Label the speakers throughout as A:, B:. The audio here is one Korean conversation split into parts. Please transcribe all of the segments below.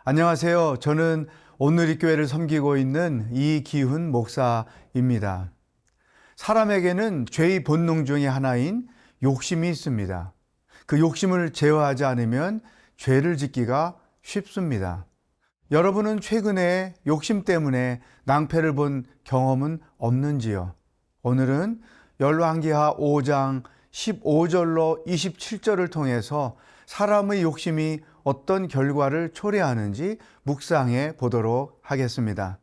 A: 안녕하세요. 저는 온누리교회를 섬기고 있는 이기훈 목사입니다. 사람에게는 죄의 본능 중에 하나인 욕심이 있습니다. 그 욕심을 제어하지 않으면 죄를 짓기가 쉽습니다. 여러분은 최근에 욕심 때문에 낭패를 본 경험은 없는지요? 오늘은 열왕기하 5장 15절로 27절을 통해서 사람의 욕심이 어떤 결과를 초래하는지 묵상해 보도록 하겠습니다.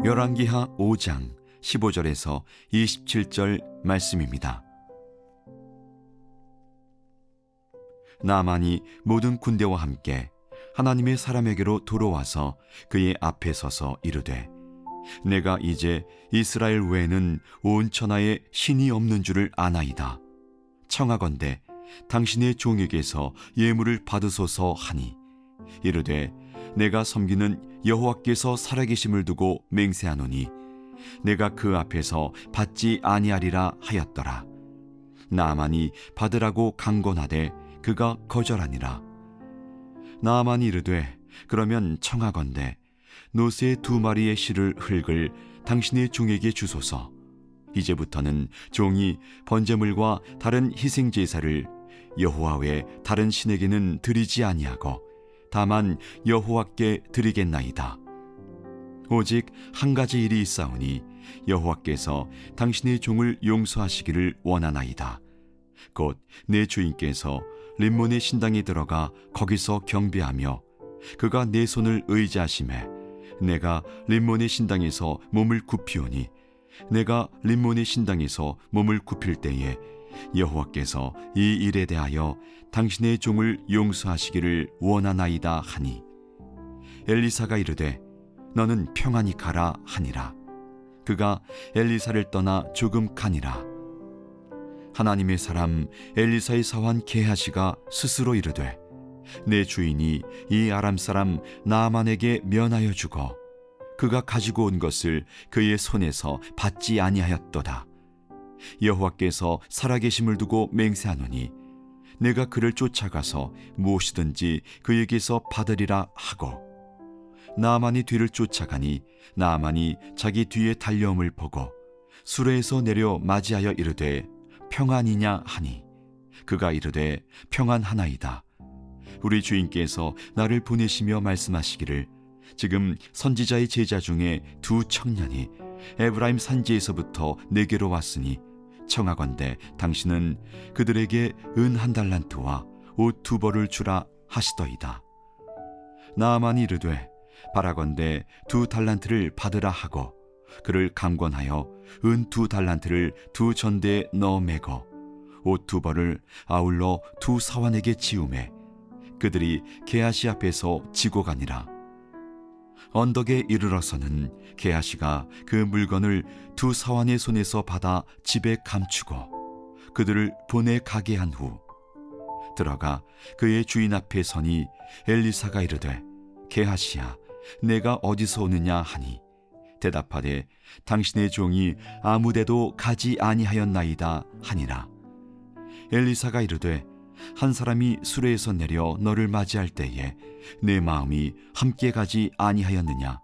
B: 열왕기하 5장 15절에서 27절 말씀입니다. 나아만이 모든 군대와 함께 하나님의 사람에게로 돌아와서 그의 앞에 서서 이르되, 내가 이제 이스라엘 외에는 온 천하에 신이 없는 줄을 아나이다. 청하건대 당신의 종에게서 예물을 받으소서 하니, 이르되 내가 섬기는 여호와께서 살아계심을 두고 맹세하노니 내가 그 앞에서 받지 아니하리라 하였더라. 나아만이 받으라고 강권하되 그가 거절하니라. 나아만이 이르되, 그러면 청하건대 노새 2마리의 실을 흙을 당신의 종에게 주소서. 이제부터는 종이 번제물과 다른 희생제사를 여호와 외 다른 신에게는 드리지 아니하고 다만 여호와께 드리겠나이다. 오직 한 가지 일이 있사오니 여호와께서 당신의 종을 용서하시기를 원하나이다. 곧 내 주인께서 림몬의 신당에 들어가 거기서 경배하며 그가 내 손을 의지하심에 내가 림몬의 신당에서 몸을 굽히오니, 내가 림몬의 신당에서 몸을 굽힐 때에 여호와께서 이 일에 대하여 당신의 종을 용서하시기를 원하나이다 하니, 엘리사가 이르되 너는 평안히 가라 하니라. 그가 엘리사를 떠나 조금 가니라. 하나님의 사람 엘리사의 사환 게하시가 스스로 이르되, 내 주인이 이 아람 사람 나아만에게 면하여 주고 그가 가지고 온 것을 그의 손에서 받지 아니하였도다. 여호와께서 살아계심을 두고 맹세하노니 내가 그를 쫓아가서 무엇이든지 그에게서 받으리라 하고, 나아만이 뒤를 쫓아가니 나아만이 자기 뒤에 달려옴을 보고 수레에서 내려 맞이하여 이르되, 평안이냐 하니, 그가 이르되 평안하나이다. 우리 주인께서 나를 보내시며 말씀하시기를, 지금 선지자의 제자 중에 2 청년이 에브라임 산지에서부터 내게로 왔으니 청하건대 당신은 그들에게 은 1달란트와 옷 2벌을 주라 하시더이다. 나아만이 이르되, 바라건대 2달란트를 받으라 하고 그를 강권하여 은 2달란트를 2 전대에 넣어 매고 옷 2벌을 아울러 2 사환에게 지우매 그들이 게하시 앞에서 지고 가니라. 언덕에 이르러서는 게하시가 그 물건을 2 사환의 손에서 받아 집에 감추고 그들을 보내 가게 한 후 들어가 그의 주인 앞에 서니, 엘리사가 이르되, 게하시야, 내가 어디서 오느냐 하니, 대답하되 당신의 종이 아무데도 가지 아니하였나이다 하니라. 엘리사가 이르되, 한 사람이 수레에서 내려 너를 맞이할 때에 내 마음이 함께 가지 아니하였느냐?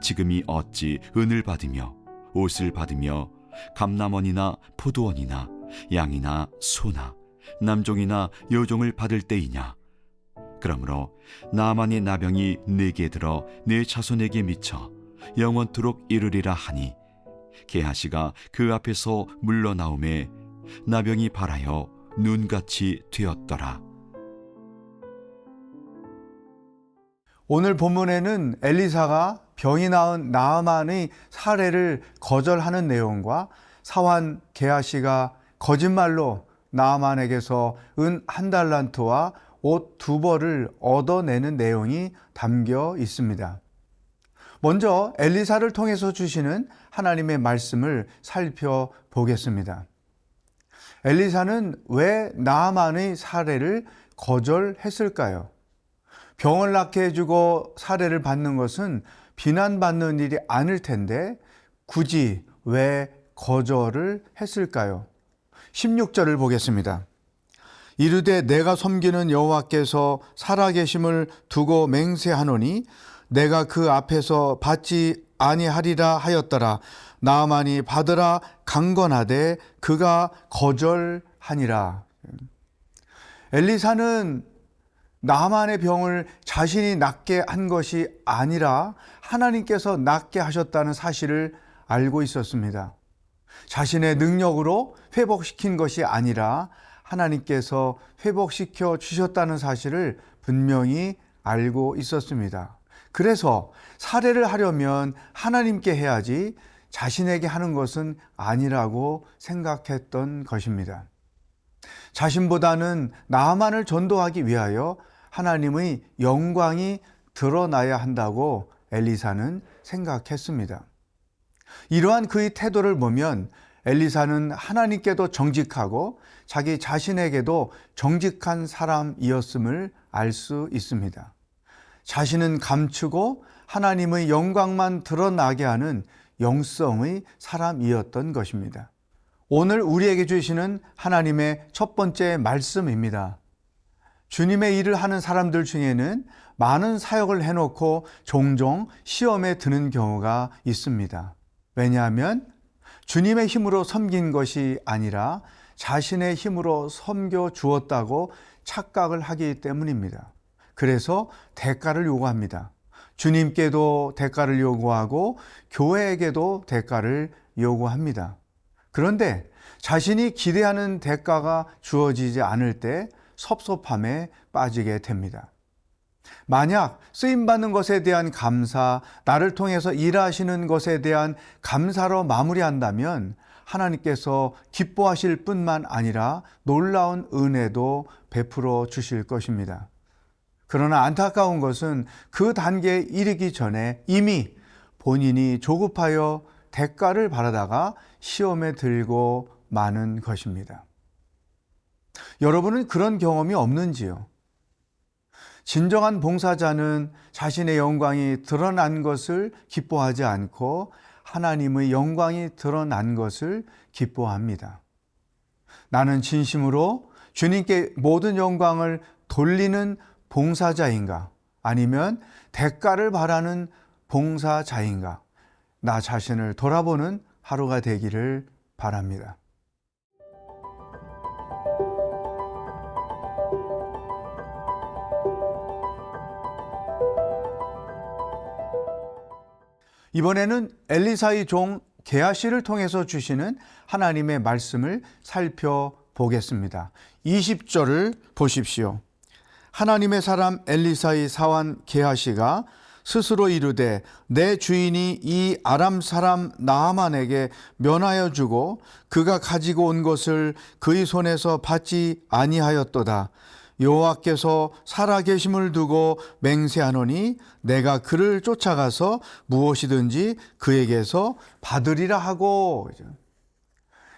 B: 지금이 어찌 은을 받으며 옷을 받으며 감람원이나 포도원이나 양이나 소나 남종이나 여종을 받을 때이냐? 그러므로 나아만의 나병이 내게 들어 내 자손에게 미쳐 영원토록 이르리라 하니, 게하시가 그 앞에서 물러나오매 나병이 발하여 눈같이 되었더라.
A: 오늘 본문에는 엘리사가 병이 나은 나아만의 사례를 거절하는 내용과 사환 게하시가 거짓말로 나아만에게서 은 1달란트와 옷 2벌을 얻어내는 내용이 담겨 있습니다. 먼저 엘리사를 통해서 주시는 하나님의 말씀을 살펴보겠습니다. 엘리사는 왜 나아만의 사례를 거절했을까요? 병을 낫게 해주고 사례를 받는 것은 비난받는 일이 아닐 텐데 굳이 왜 거절을 했을까요? 16절을 보겠습니다. 이르되 내가 섬기는 여호와께서 살아계심을 두고 맹세하노니 내가 그 앞에서 받지 아니하리라 하였더라. 나아만이 받으라 강건하되 그가 거절하니라. 엘리사는 나아만의 병을 자신이 낫게 한 것이 아니라 하나님께서 낫게 하셨다는 사실을 알고 있었습니다. 자신의 능력으로 회복시킨 것이 아니라 하나님께서 회복시켜 주셨다는 사실을 분명히 알고 있었습니다. 그래서 살해를 하려면 하나님께 해야지 자신에게 하는 것은 아니라고 생각했던 것입니다. 자신보다는 나아만을 전도하기 위하여 하나님의 영광이 드러나야 한다고 엘리사는 생각했습니다. 이러한 그의 태도를 보면 엘리사는 하나님께도 정직하고 자기 자신에게도 정직한 사람이었음을 알 수 있습니다. 자신은 감추고 하나님의 영광만 드러나게 하는 영성의 사람이었던 것입니다. 오늘 우리에게 주시는 하나님의 첫 번째 말씀입니다. 주님의 일을 하는 사람들 중에는 많은 사역을 해놓고 종종 시험에 드는 경우가 있습니다. 왜냐하면 주님의 힘으로 섬긴 것이 아니라 자신의 힘으로 섬겨 주었다고 착각을 하기 때문입니다. 그래서 대가를 요구합니다. 주님께도 대가를 요구하고 교회에게도 대가를 요구합니다. 그런데 자신이 기대하는 대가가 주어지지 않을 때 섭섭함에 빠지게 됩니다. 만약 쓰임받는 것에 대한 감사, 나를 통해서 일하시는 것에 대한 감사로 마무리한다면 하나님께서 기뻐하실 뿐만 아니라 놀라운 은혜도 베풀어 주실 것입니다. 그러나 안타까운 것은 그 단계에 이르기 전에 이미 본인이 조급하여 대가를 바라다가 시험에 들고 마는 것입니다. 여러분은 그런 경험이 없는지요? 진정한 봉사자는 자신의 영광이 드러난 것을 기뻐하지 않고 하나님의 영광이 드러난 것을 기뻐합니다. 나는 진심으로 주님께 모든 영광을 돌리는 봉사자인가? 아니면 대가를 바라는 봉사자인가? 나 자신을 돌아보는 하루가 되기를 바랍니다. 이번에는 엘리사의 종 게하시를 통해서 주시는 하나님의 말씀을 살펴보겠습니다. 20절을 보십시오. 하나님의 사람 엘리사의 사환 게하시가 스스로 이르되 내 주인이 이 아람 사람 나아만에게 면하여 주고 그가 가지고 온 것을 그의 손에서 받지 아니하였도다. 여호와께서 살아계심을 두고 맹세하노니 내가 그를 쫓아가서 무엇이든지 그에게서 받으리라 하고.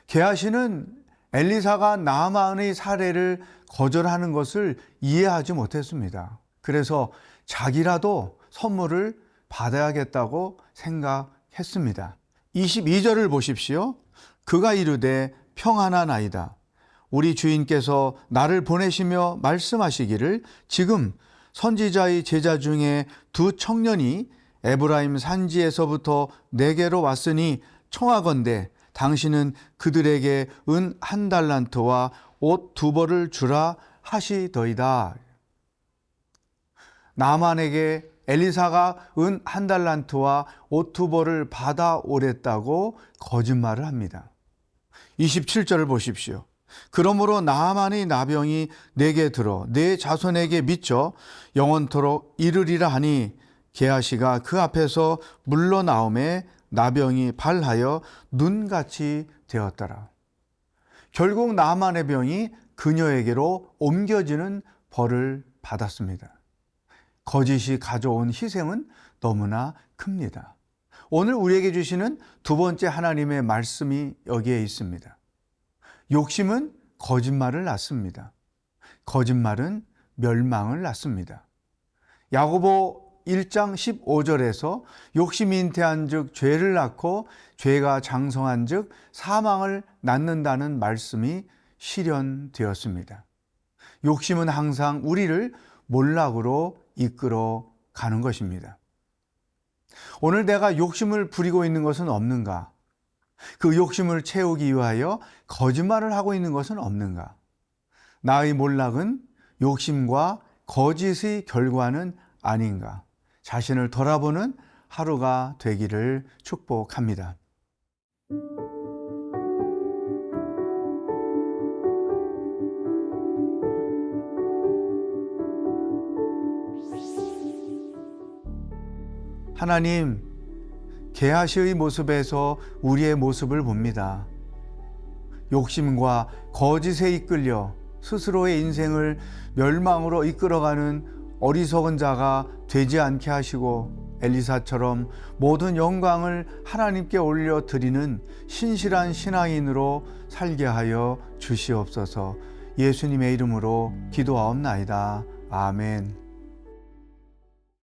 A: 게하시는 엘리사가 나아만의 살해를 거절하는 것을 이해하지 못했습니다. 그래서 자기라도 선물을 받아야겠다고 생각했습니다. 22절을 보십시오. 그가 이르되 평안하나이다. 우리 주인께서 나를 보내시며 말씀하시기를 지금 선지자의 제자 중에 두 청년이 에브라임 산지에서부터 내게로 왔으니 청하건대 당신은 그들에게 은 1달란트와 옷 2벌을 주라 하시더이다. 나만에게 엘리사가 은 1달란트와 옷 2벌을 받아오랬다고 거짓말을 합니다. 27절을 보십시오. 그러므로 나아만의 나병이 내게 들어 내 자손에게 미쳐 영원토록 이르리라 하니 게하시가 그 앞에서 물러나오매 나병이 발하여 눈같이 되었더라. 결국 나아만의 병이 그녀에게로 옮겨지는 벌을 받았습니다. 거짓이 가져온 희생은 너무나 큽니다. 오늘 우리에게 주시는 두 번째 하나님의 말씀이 여기에 있습니다. 욕심은 거짓말을 낳습니다. 거짓말은 멸망을 낳습니다. 야고보 1장 15절에서 욕심이 잉태한 즉 죄를 낳고 죄가 장성한 즉 사망을 낳는다는 말씀이 실현되었습니다. 욕심은 항상 우리를 몰락으로 이끌어 가는 것입니다. 오늘 내가 욕심을 부리고 있는 것은 없는가? 그 욕심을 채우기 위하여 거짓말을 하고 있는 것은 없는가? 나의 몰락은 욕심과 거짓의 결과는 아닌가? 자신을 돌아보는 하루가 되기를 축복합니다. 하나님, 게하시의 모습에서 우리의 모습을 봅니다. 욕심과 거짓에 이끌려 스스로의 인생을 멸망으로 이끌어가는 어리석은 자가 되지 않게 하시고 엘리사처럼 모든 영광을 하나님께 올려드리는 신실한 신앙인으로 살게 하여 주시옵소서. 예수님의 이름으로 기도하옵나이다. 아멘.